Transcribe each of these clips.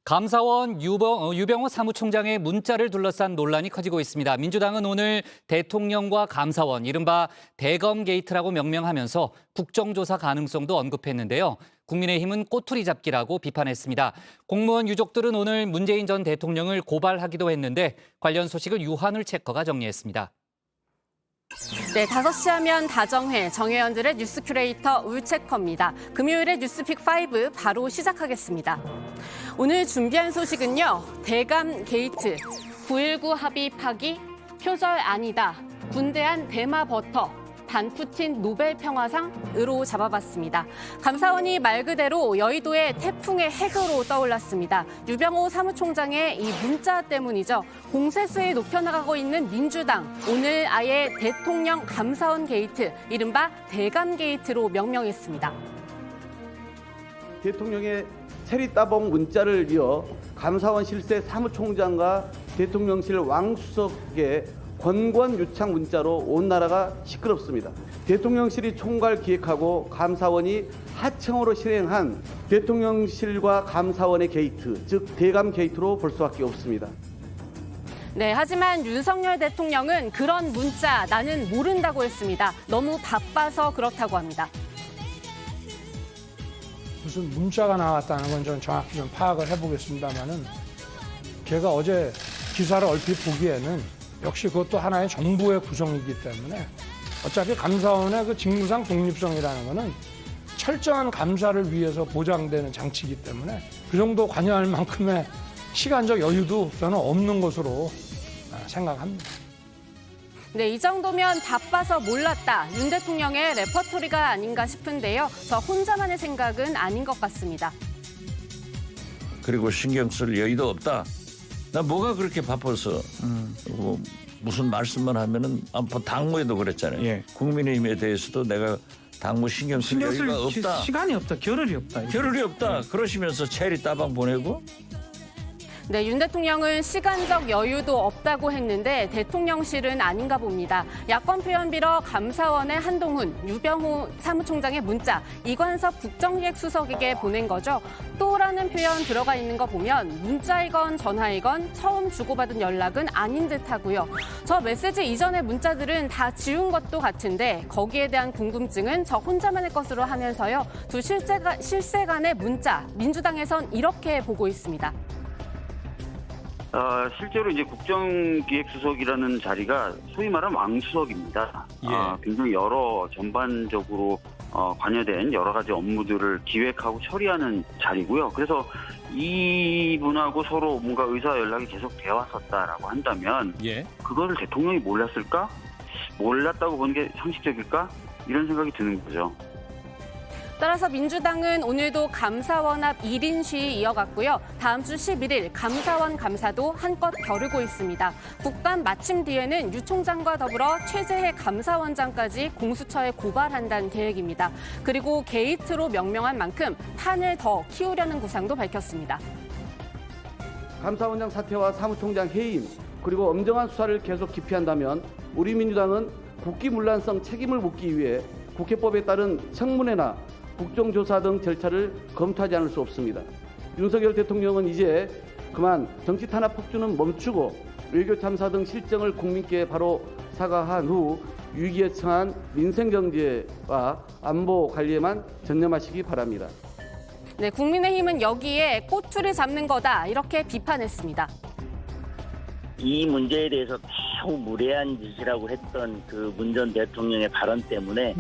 감사원 유병호 사무총장의 문자를 둘러싼 논란이 커지고 있습니다. 민주당은 오늘 대통령과 감사원, 이른바 대검 게이트라고 명명하면서 국정조사 가능성도 언급했는데요. 국민의힘은 꼬투리 잡기라고 비판했습니다. 공무원 유족들은 오늘 문재인 전 대통령을 고발하기도 했는데 관련 소식을 유한울 체커가 정리했습니다. 네, 5시 하면 다정회, 정혜연들의 뉴스 큐레이터 울체커입니다. 금요일의 뉴스픽5 바로 시작하겠습니다. 오늘 준비한 소식은요. 대감 게이트, 9.19 합의 파기, 표절 아니다, 군대안 대마 버터, 반푸틴 노벨 평화상으로 잡아봤습니다. 감사원이 말 그대로 여의도의 태풍의 핵으로 떠올랐습니다. 유병호 사무총장의 이 문자 때문이죠. 공세수에 높여나가고 있는 민주당, 오늘 아예 대통령 감사원 게이트, 이른바 대감 게이트로 명명했습니다. 대통령의 체리 따봉 문자를 이어 감사원 실세 사무총장과 대통령실 왕수석의 권권 유착 문자로 온 나라가 시끄럽습니다. 대통령실이 총괄 기획하고 감사원이 하청으로 실행한 대통령실과 감사원의 게이트, 즉 대감 게이트로 볼 수밖에 없습니다. 네, 하지만 윤석열 대통령은 그런 문자 나는 모른다고 했습니다. 너무 바빠서 그렇다고 합니다. 무슨 문자가 나왔다는 건 좀 정확히 좀 파악을 해보겠습니다만은 제가 어제 기사를 얼핏 보기에는 역시 그것도 하나의 정부의 구성이기 때문에 어차피 감사원의 그 직무상 독립성이라는 거는 철저한 감사를 위해서 보장되는 장치이기 때문에 그 정도 관여할 만큼의 시간적 여유도 저는 없는 것으로 생각합니다. 네, 이 정도면 바빠서 몰랐다. 윤 대통령의 레퍼토리가 아닌가 싶은데요. 저 혼자만의 생각은 아닌 것 같습니다. 그리고 신경 쓸 여유도 없다. 나 뭐가 그렇게 바빠서 뭐 무슨 말씀만 하면은 당무에도 그랬잖아요. 예. 국민의힘에 대해서도 내가 당무 신경 쓸 여유가 없다. 시간이 없다. 겨를이 없다. 겨를이 없다. 그러시면서 체리 따방 보내고. 네, 윤 대통령은 시간적 여유도 없다고 했는데 대통령실은 아닌가 봅니다. 야권 표현 빌어 감사원의 한동훈, 유병호 사무총장의 문자, 이관섭 국정기획수석에게 보낸 거죠. 또라는 표현 들어가 있는 거 보면 문자이건 전화이건 처음 주고받은 연락은 아닌 듯하고요. 저 메시지 이전의 문자들은 다 지운 것도 같은데 거기에 대한 궁금증은 저 혼자만의 것으로 하면서요. 두 실세 간의 문자, 민주당에선 이렇게 보고 있습니다. 실제로 이제 국정기획수석이라는 자리가 소위 말하는 왕수석입니다. 예. 굉장히 여러 전반적으로 관여된 여러 가지 업무들을 기획하고 처리하는 자리고요. 그래서 이분하고 서로 뭔가 의사 연락이 계속 되어 왔었다라고 한다면 그거를 대통령이 몰랐을까? 몰랐다고 보는 게 상식적일까? 이런 생각이 드는 거죠. 따라서 민주당은 오늘도 감사원 앞 1인 시위 이어갔고요. 다음 주 11일 감사원 감사도 한껏 벼르고 있습니다. 국감 마침 뒤에는 유 총장과 더불어 최재해 감사원장까지 공수처에 고발한다는 계획입니다. 그리고 게이트로 명명한 만큼 판을 더 키우려는 구상도 밝혔습니다. 감사원장 사퇴와 사무총장 해임, 그리고 엄정한 수사를 계속 기피한다면 우리 민주당은 국기문란성 책임을 묻기 위해 국회법에 따른 청문회나 국정조사 등 절차를 검토하지 않을 수 없습니다. 윤석열 대통령은 이제 그만 정치 탄압 폭주는 멈추고 외교 참사 등 실정을 국민께 바로 사과한 후 위기에 처한 민생 경제와 안보 관리에만 전념하시기 바랍니다. 네, 국민의힘은 여기에 꼬투리 잡는 거다 이렇게 비판했습니다. 이 문제에 대해서 매우 무례한 짓이라고 했던 그 문 전 대통령의 발언 때문에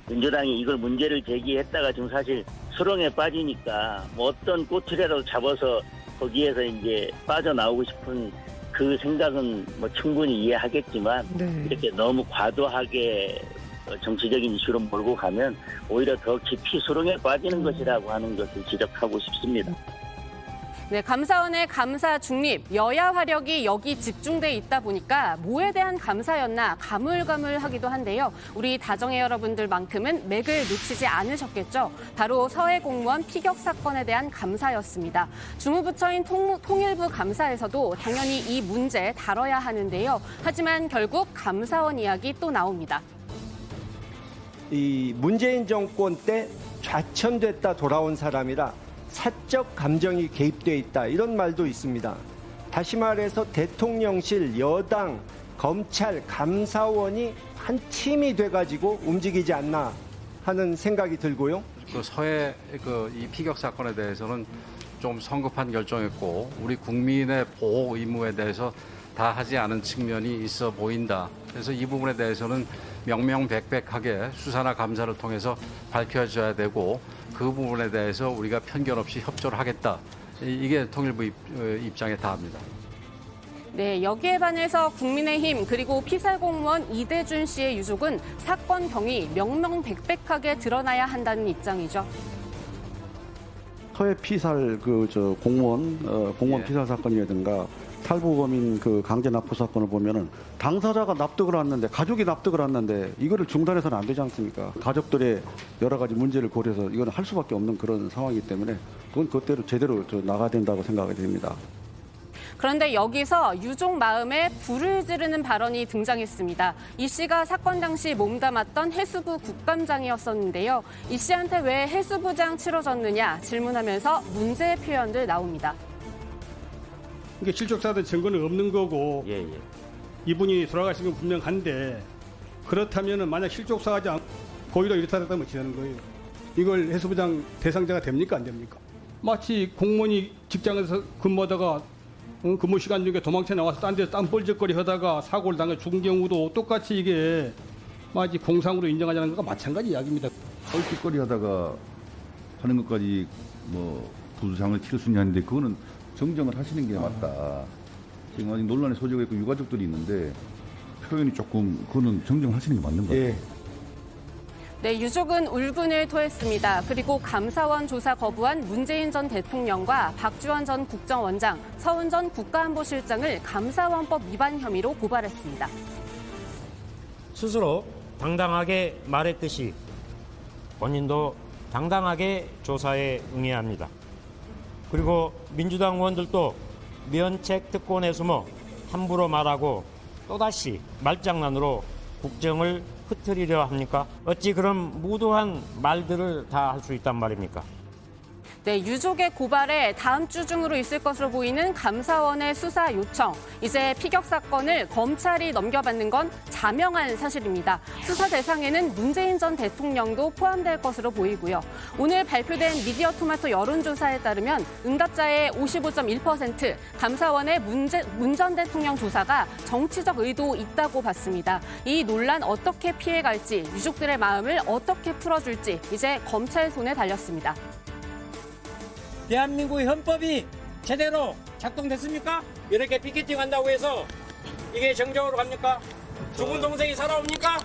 민주당이 이걸 문제를 제기했다가 지금 사실 수렁에 빠지니까 뭐 어떤 꼬투리라도 잡아서 거기에서 이제 빠져나오고 싶은 그 생각은 뭐 충분히 이해하겠지만 이렇게 너무 과도하게 정치적인 이슈로 몰고 가면 오히려 더 깊이 수렁에 빠지는 것이라고 하는 것을 지적하고 싶습니다. 네, 감사원의 감사 중립, 여야 화력이 여기 집중돼 있다 보니까 뭐에 대한 감사였나 가물가물하기도 한데요. 우리 다정의 여러분들만큼은 맥을 놓치지 않으셨겠죠. 바로 서해 공무원 피격 사건에 대한 감사였습니다. 주무부처인 통일부 감사에서도 당연히 이 문제 다뤄야 하는데요. 하지만 결국 감사원 이야기 또 나옵니다. 이 문재인 정권 때 좌천됐다 돌아온 사람이라 사적 감정이 개입돼 있다 이런 말도 있습니다. 다시 말해서 대통령실, 여당, 검찰, 감사원이 한 팀이 돼가지고 움직이지 않나 하는 생각이 들고요. 그 서해 이 피격 사건에 대해서는 좀 성급한 결정했고 우리 국민의 보호 의무에 대해서 다 하지 않은 측면이 있어 보인다. 그래서 이 부분에 대해서는 명명백백하게 수사나 감사를 통해서 밝혀져야 되고 그 부분에 대해서 우리가 편견 없이 협조를 하겠다. 이게 통일부 입장에 다합니다. 네, 여기에 반해서 국민의힘 그리고 피살 공무원 이대준 씨의 유족은 사건 경위 명명백백하게 드러나야 한다는 입장이죠. 서해 피살 공무원 피살 사건이라든가 탈북어민 강제 납부 사건을 보면은 당사자가 납득을 했는데 가족이 납득을 했는데 이거를 중단해서는 안 되지 않습니까? 가족들의 여러 가지 문제를 고려해서 이거는 할 수밖에 없는 그런 상황이기 때문에 그건 그때로 제대로 나가야 된다고 생각이 됩니다. 그런데 여기서 유족 마음에 불을 지르는 발언이 등장했습니다. 이 씨가 사건 당시 몸담았던 해수부 국감장이었었는데요. 이 씨한테 왜 해수부장 치러졌느냐 질문하면서 문제의 표현들 나옵니다. 그러니까 실족사된 증거는 없는 거고 이분이 돌아가신 건 분명한데 그렇다면 만약 실족사하지 않고 고의로 이렇다 했다면 어떻게 되는 거예요? 이걸 해수부장 대상자가 됩니까 안 됩니까? 마치 공무원이 직장에서 근무하다가 근무 시간 중에 도망쳐 나와서 딴 데서 땀뻘적거리 하다가 사고를 당해 죽은 경우도 똑같이 이게 마치 공상으로 인정하자는 것과 마찬가지 이야기입니다. 뻘짓거리 하다가 하는 것까지 부상을 치를 수 있냐는데 그거는 정정을 하시는 게 맞다. 지금 아직 논란의 소지가 있고 유가족들이 있는데 표현이 조금 그거는 정정하시는 게 맞는 것 같아요. 네, 유족은 울분을 토했습니다. 그리고 감사원 조사 거부한 문재인 전 대통령과 박지원 전 국정원장, 서훈 전 국가안보실장을 감사원법 위반 혐의로 고발했습니다. 스스로 당당하게 말했듯이 본인도 당당하게 조사에 응해야 합니다. 그리고 민주당 의원들도 면책 특권에 숨어 함부로 말하고 또다시 말장난으로 국정을 흐트리려 합니까? 어찌 그런 무도한 말들을 다 할 수 있단 말입니까? 네, 유족의 고발에 다음 주 중으로 있을 것으로 보이는 감사원의 수사 요청. 이제 피격 사건을 검찰이 넘겨받는 건 자명한 사실입니다. 수사 대상에는 문재인 전 대통령도 포함될 것으로 보이고요. 오늘 발표된 미디어 토마토 여론조사에 따르면 응답자의 55.1% 감사원의 문 전 대통령 조사가 정치적 의도 있다고 봤습니다. 이 논란 어떻게 피해갈지, 유족들의 마음을 어떻게 풀어줄지 이제 검찰 손에 달렸습니다. 대한민국의 헌법이 제대로 작동됐습니까? 이렇게 피켓팅 한다고 해서 이게 정정으로 갑니까? 죽은 동생이 살아옵니까?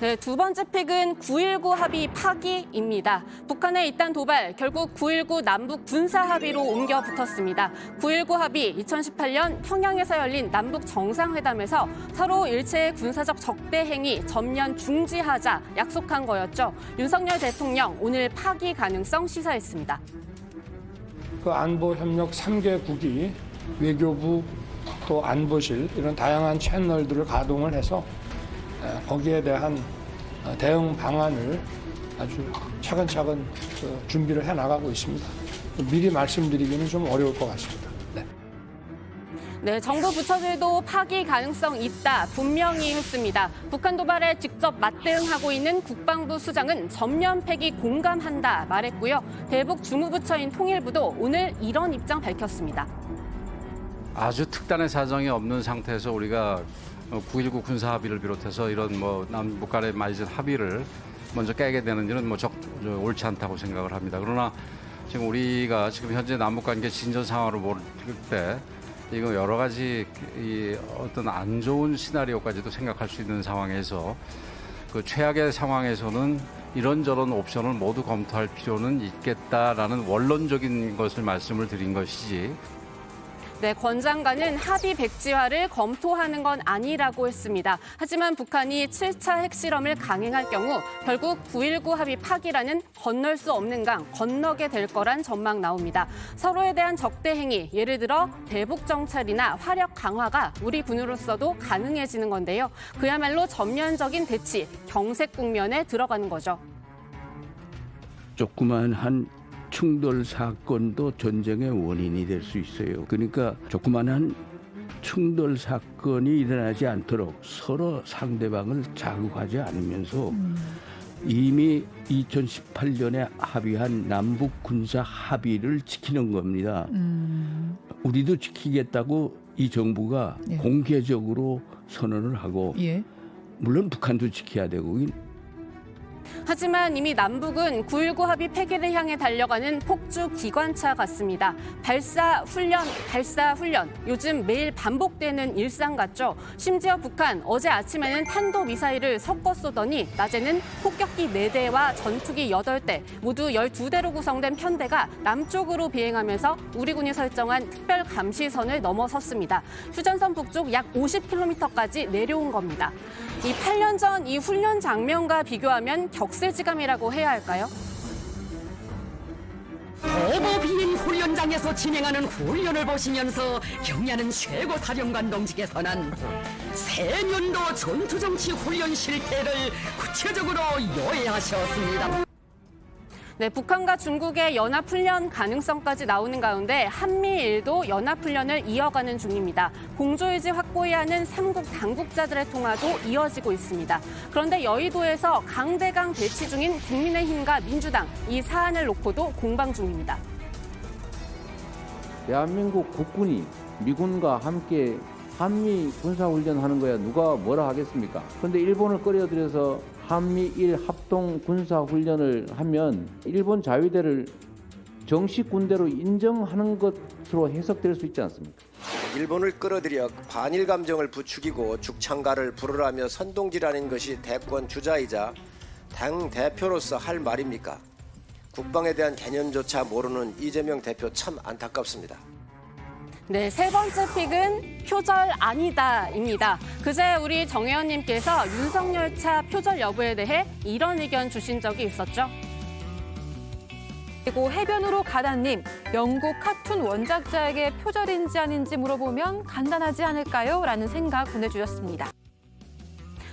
네, 두 번째 픽은 9.19 합의 파기입니다. 북한의 이딴 도발, 결국 9.19 남북 군사 합의로 옮겨 붙었습니다. 9.19 합의 2018년 평양에서 열린 남북 정상회담에서 서로 일체의 군사적 적대 행위 전면 중지하자 약속한 거였죠. 윤석열 대통령 오늘 파기 가능성 시사했습니다. 그 안보협력 3개국이 외교부 또 안보실 이런 다양한 채널들을 가동을 해서 거기에 대한 대응 방안을 아주 차근차근 준비를 해나가고 있습니다. 미리 말씀드리기는 좀 어려울 것 같습니다. 네, 정부 부처들도 파기 가능성 있다 분명히 했습니다. 북한 도발에 직접 맞대응하고 있는 국방부 수장은 전면 폐기 공감한다 말했고요. 대북 주무부처인 통일부도 오늘 이런 입장 밝혔습니다. 아주 특단의 사정이 없는 상태에서 우리가 9.19 군사 합의를 비롯해서 이런 남북 간의 맺은 합의를 먼저 깨게 되는 일은 옳지 않다고 생각을 합니다. 그러나 지금 우리가 지금 현재 남북 관계 진전 상황으로 볼 때 이거 여러 가지 어떤 안 좋은 시나리오까지도 생각할 수 있는 상황에서 그 최악의 상황에서는 이런저런 옵션을 모두 검토할 필요는 있겠다라는 원론적인 것을 말씀을 드린 것이지. 네, 권 장관은 합의 백지화를 검토하는 건 아니라고 했습니다. 하지만 북한이 7차 핵실험을 강행할 경우 결국 9.19 합의 파기라는 건널 수 없는 강 건너게 될 거란 전망 나옵니다. 서로에 대한 적대 행위, 예를 들어 대북 정찰이나 화력 강화가 우리 군으로서도 가능해지는 건데요. 그야말로 전면적인 대치, 경색 국면에 들어가는 거죠. 조그만 한 충돌 사건도 전쟁의 원인이 될 수 있어요. 그러니까 조그만한 충돌 사건이 일어나지 않도록 서로 상대방을 자극하지 않으면서 이미 2018년에 합의한 남북 군사 합의를 지키는 겁니다. 우리도 지키겠다고 이 정부가 예. 공개적으로 선언을 하고 예. 물론 북한도 지켜야 되고 하지만 이미 남북은 9.19 합의 폐기를 향해 달려가는 폭주 기관차 같습니다. 발사, 훈련. 요즘 매일 반복되는 일상 같죠. 심지어 북한 어제 아침에는 탄도미사일을 섞어 쏘더니 낮에는 폭격기 4대와 전투기 8대, 모두 12대로 구성된 편대가 남쪽으로 비행하면서 우리 군이 설정한 특별 감시선을 넘어섰습니다. 휴전선 북쪽 약 50km까지 내려온 겁니다. 이 8년 전 이 훈련 장면과 비교하면 격세지감이라고 해야 할까요? 오버 비행 훈련장에서 진행하는 훈련을 보시면서 경의하는 최고 사령관 동지께서는 세년도 전투정치 훈련 실태를 구체적으로 요해하셨습니다. 네, 북한과 중국의 연합훈련 가능성까지 나오는 가운데 한미일도 연합훈련을 이어가는 중입니다. 공조유지 확보해야 하는 3국 당국자들의 통화도 이어지고 있습니다. 그런데 여의도에서 강대강 배치 중인 국민의힘과 민주당, 이 사안을 놓고도 공방 중입니다. 대한민국 국군이 미군과 함께 한미 군사훈련하는 거야 누가 뭐라 하겠습니까? 그런데 일본을 끌어들여서 한미일 합동 군사훈련을 하면 일본 자위대를 정식 군대로 인정하는 것으로 해석될 수 있지 않습니까? 일본을 끌어들여 반일 감정을 부추기고 죽창가를 부르라며 선동질하는 것이 대권 주자이자 당 대표로서 할 말입니까? 국방에 대한 개념조차 모르는 이재명 대표 참 안타깝습니다. 네, 세 번째 픽은 표절 아니다입니다. 그제 우리 정 의원님께서 윤석열 차 표절 여부에 대해 이런 의견 주신 적이 있었죠. 그리고 해변으로 가다님, 영국 카툰 원작자에게 표절인지 아닌지 물어보면 간단하지 않을까요? 라는 생각 보내주셨습니다.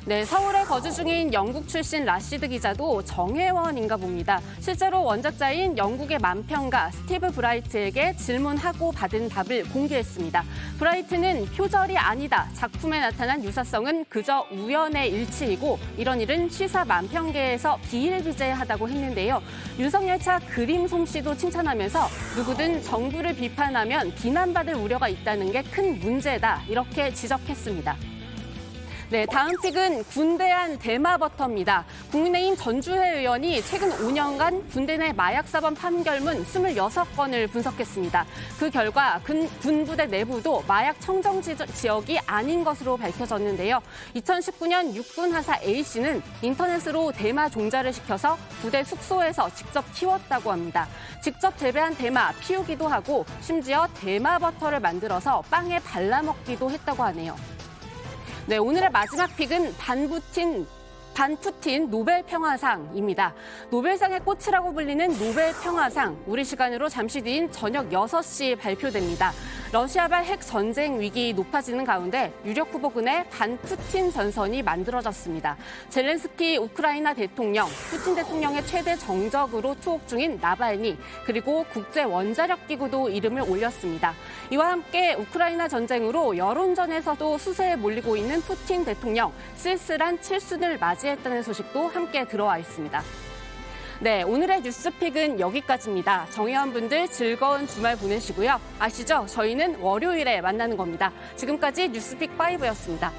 네, 서울에 거주 중인 영국 출신 라시드 기자도 정혜원인가 봅니다. 실제로 원작자인 영국의 만평가 스티브 브라이트에게 질문하고 받은 답을 공개했습니다. 브라이트는 표절이 아니다. 작품에 나타난 유사성은 그저 우연의 일치이고 이런 일은 시사 만평계에서 비일비재하다고 했는데요. 윤석열 차 그림 솜씨도 칭찬하면서 누구든 정부를 비판하면 비난받을 우려가 있다는 게 큰 문제다. 이렇게 지적했습니다. 네, 다음 픽은 군대안 대마버터입니다. 국민의힘 전주회 의원이 최근 5년간 군대 내 마약 사범 판결문 26건을 분석했습니다. 그 결과 군부대 내부도 마약 청정 지역이 아닌 것으로 밝혀졌는데요. 2019년 육군 하사 A씨는 인터넷으로 대마 종자를 시켜서 부대 숙소에서 직접 키웠다고 합니다. 직접 재배한 대마 피우기도 하고 심지어 대마버터를 만들어서 빵에 발라먹기도 했다고 하네요. 네, 오늘의 마지막 픽은 반푸틴 노벨 평화상입니다. 노벨상의 꽃이라고 불리는 노벨 평화상, 우리 시간으로 잠시 뒤인 저녁 6시 발표됩니다. 러시아발 핵 전쟁 위기 높아지는 가운데 유력 후보군의 반푸틴 전선이 만들어졌습니다. 젤렌스키 우크라이나 대통령, 푸틴 대통령의 최대 정적으로 투옥 중인 나발니, 그리고 국제 원자력 기구도 이름을 올렸습니다. 이와 함께 우크라이나 전쟁으로 여론전에서도 수세에 몰리고 있는 푸틴 대통령, 쓸쓸한 칠순을 맞이했다는 소식도 함께 들어와 있습니다. 네, 오늘의 뉴스픽은 여기까지입니다. 정의원분들 즐거운 주말 보내시고요. 아시죠? 저희는 월요일에 만나는 겁니다. 지금까지 뉴스픽 5였습니다.